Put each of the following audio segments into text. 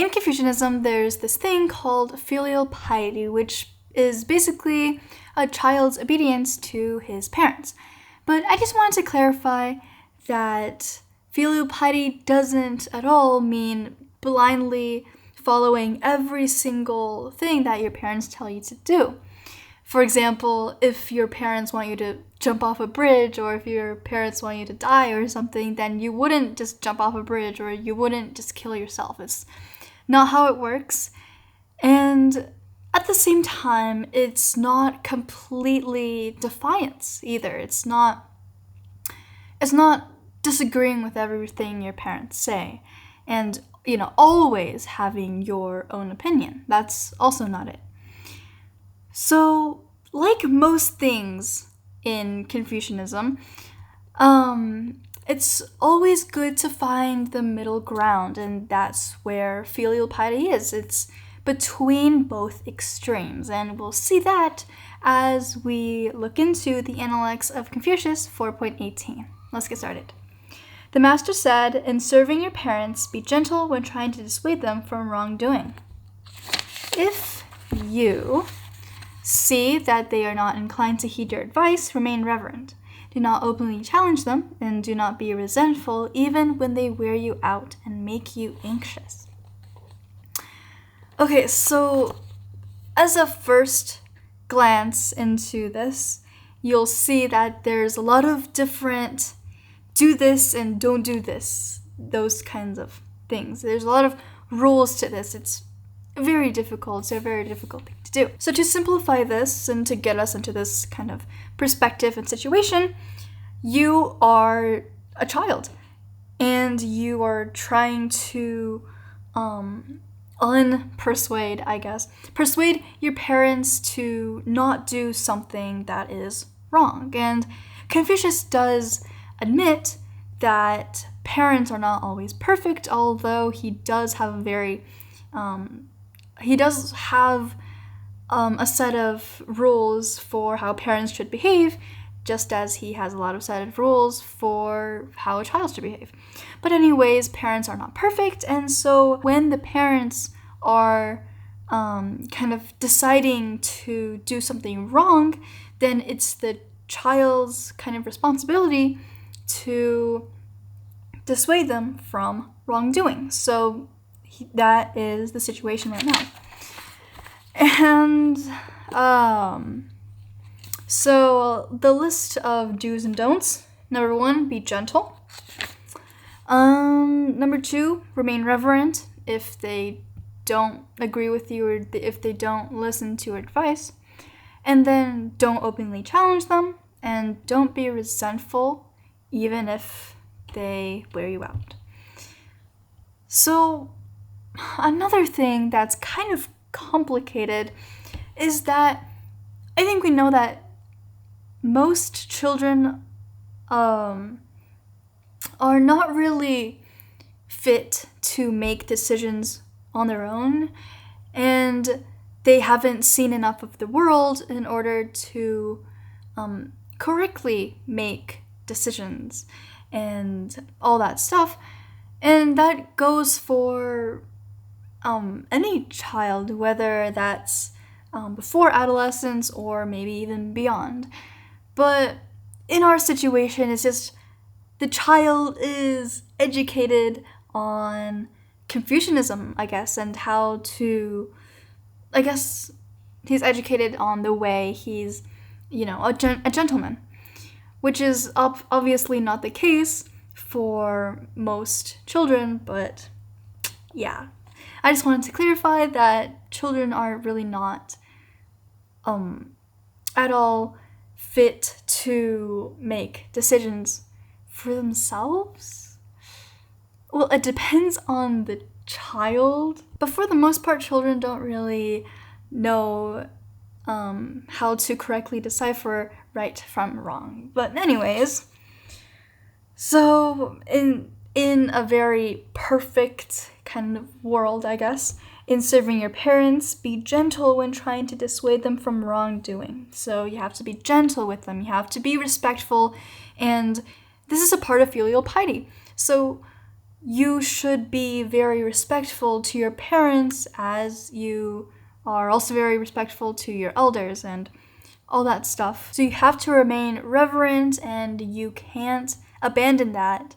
In Confucianism, there's this thing called filial piety, which is basically a child's obedience to his parents. But I just wanted to clarify that filial piety doesn't at all mean blindly following every single thing that your parents tell you to do. For example, if your parents want you to jump off a bridge, or if your parents want you to die or something, then you wouldn't just jump off a bridge, or you wouldn't just kill yourself. It's not how it works. And at the same time, it's not completely defiance either. It's not disagreeing with everything your parents say. And, always having your own opinion. That's also not it. So, like most things in Confucianism, it's always good to find the middle ground, and that's where filial piety is. It's between both extremes, and we'll see that as we look into the Analects of Confucius 4.18. Let's get started. The master said, "In serving your parents, be gentle when trying to dissuade them from wrongdoing. If you see that they are not inclined to heed your advice, remain reverent. Do not openly challenge them, and do not be resentful even when they wear you out and make you anxious." Okay, so as a first glance into this, you'll see that there's a lot of different do this and don't do this, those kinds of things. There's a lot of rules to this. It's very difficult. It's a very difficult thing to do. So to simplify this and to get us into this kind of perspective and situation, you are a child and you are trying to persuade your parents to not do something that is wrong. And Confucius does admit that parents are not always perfect, although he does have a set of rules for how parents should behave, just as he has a lot of set of rules for how a child should behave. But anyways, parents are not perfect, and so when the parents are kind of deciding to do something wrong, then it's the child's kind of responsibility to dissuade them from wrongdoing. So that is the situation right now. And so the list of do's and don'ts. Number 1, be gentle. Number 2, remain reverent if they don't agree with you or if they don't listen to advice. And then don't openly challenge them, and don't be resentful even if they wear you out. So another thing that's kind of complicated is that I think we know that most children are not really fit to make decisions on their own, and they haven't seen enough of the world in order to correctly make decisions and all that stuff. And that goes for any child, whether that's before adolescence or maybe even beyond. But in our situation, it's just the child is educated on Confucianism, I guess, and how to, I guess, he's educated on the way he's, a gentleman, which is obviously not the case for most children, but yeah. I just wanted to clarify that children are really not at all fit to make decisions for themselves. Well, it depends on the child, but for the most part, children don't really know how to correctly decipher right from wrong. But anyways, so in a very perfect kind of world, I guess, in serving your parents, be gentle when trying to dissuade them from wrongdoing. So you have to be gentle with them, you have to be respectful, and this is a part of filial piety. So you should be very respectful to your parents as you are also very respectful to your elders and all that stuff. So you have to remain reverent, and you can't abandon that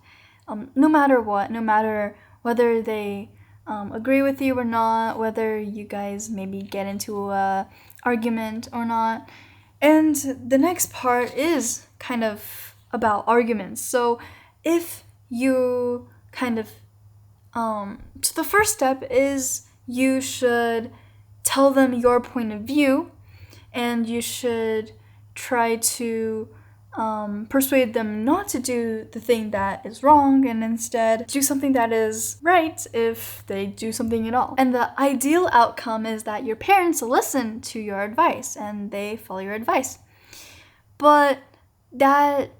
no matter what, no matter whether they agree with you or not, whether you guys maybe get into a argument or not. And the next part is kind of about arguments. So if you kind of so the first step is you should tell them your point of view, and you should try to persuade them not to do the thing that is wrong and instead do something that is right if they do something at all. And the ideal outcome is that your parents listen to your advice and they follow your advice. But that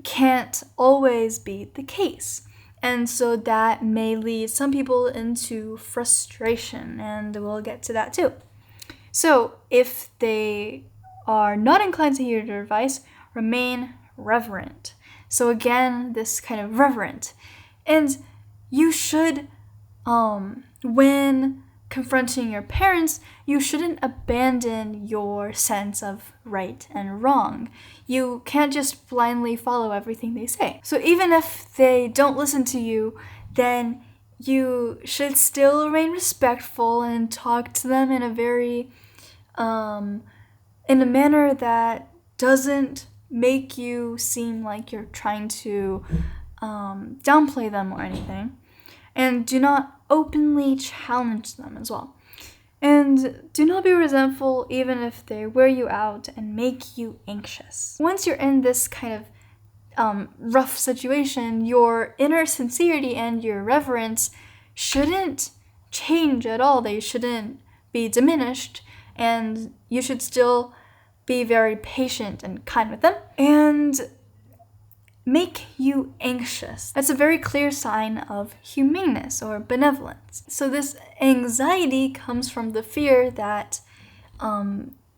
can't always be the case. And so that may lead some people into frustration, and we'll get to that too. So if they are not inclined to hear your advice, remain reverent. So again, this kind of reverent. And you should, when confronting your parents, you shouldn't abandon your sense of right and wrong. You can't just blindly follow everything they say. So even if they don't listen to you, then you should still remain respectful and talk to them in a very, in a manner that doesn't make you seem like you're trying to downplay them or anything. And do not openly challenge them as well. And do not be resentful even if they wear you out and make you anxious. Once you're in this kind of rough situation, your inner sincerity and your reverence shouldn't change at all. They shouldn't be diminished, and you should still be very patient and kind with them. And make you anxious. That's a very clear sign of humaneness or benevolence. So this anxiety comes from the fear that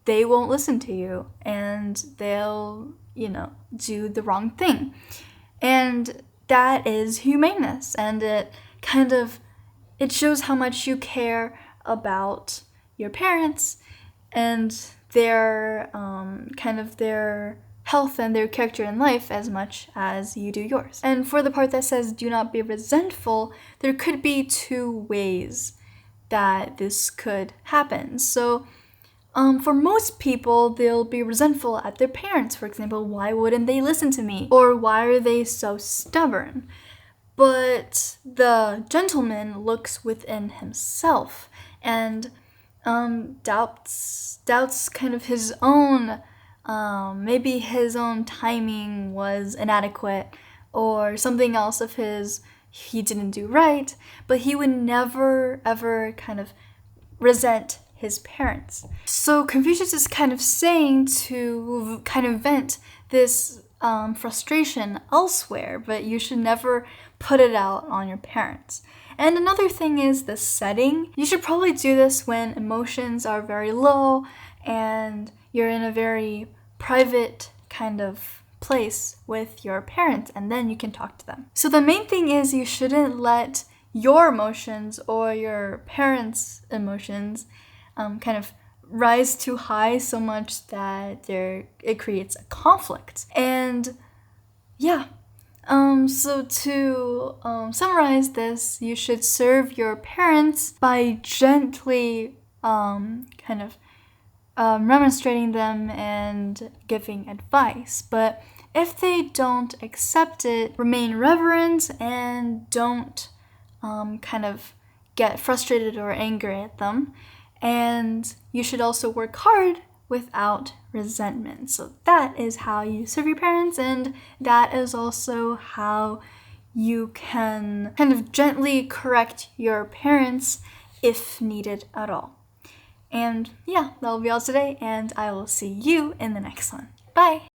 they won't listen to you and they'll, do the wrong thing. And that is humaneness, and it shows how much you care about your parents and their their health and their character in life as much as you do yours. And for the part that says do not be resentful, there could be two ways that this could happen. So for most people, they'll be resentful at their parents. For example, why wouldn't they listen to me? Or why are they so stubborn? But the gentleman looks within himself and doubts kind of his own, maybe his own timing was inadequate or something else of his he didn't do right, but he would never ever kind of resent his parents. So Confucius is kind of saying to kind of vent this frustration elsewhere, but you should never put it out on your parents. And another thing is the setting. You should probably do this when emotions are very low and you're in a very private kind of place with your parents, and then you can talk to them. So the main thing is you shouldn't let your emotions or your parents' emotions kind of rise too high so much that it creates a conflict. And yeah, so to summarize this, you should serve your parents by gently remonstrating them and giving advice. But if they don't accept it, remain reverent and don't get frustrated or angry at them. And you should also work hard without resentment. So that is how you serve your parents, and that is also how you can kind of gently correct your parents if needed at all. And yeah, that'll be all today, and I will see you in the next one. Bye!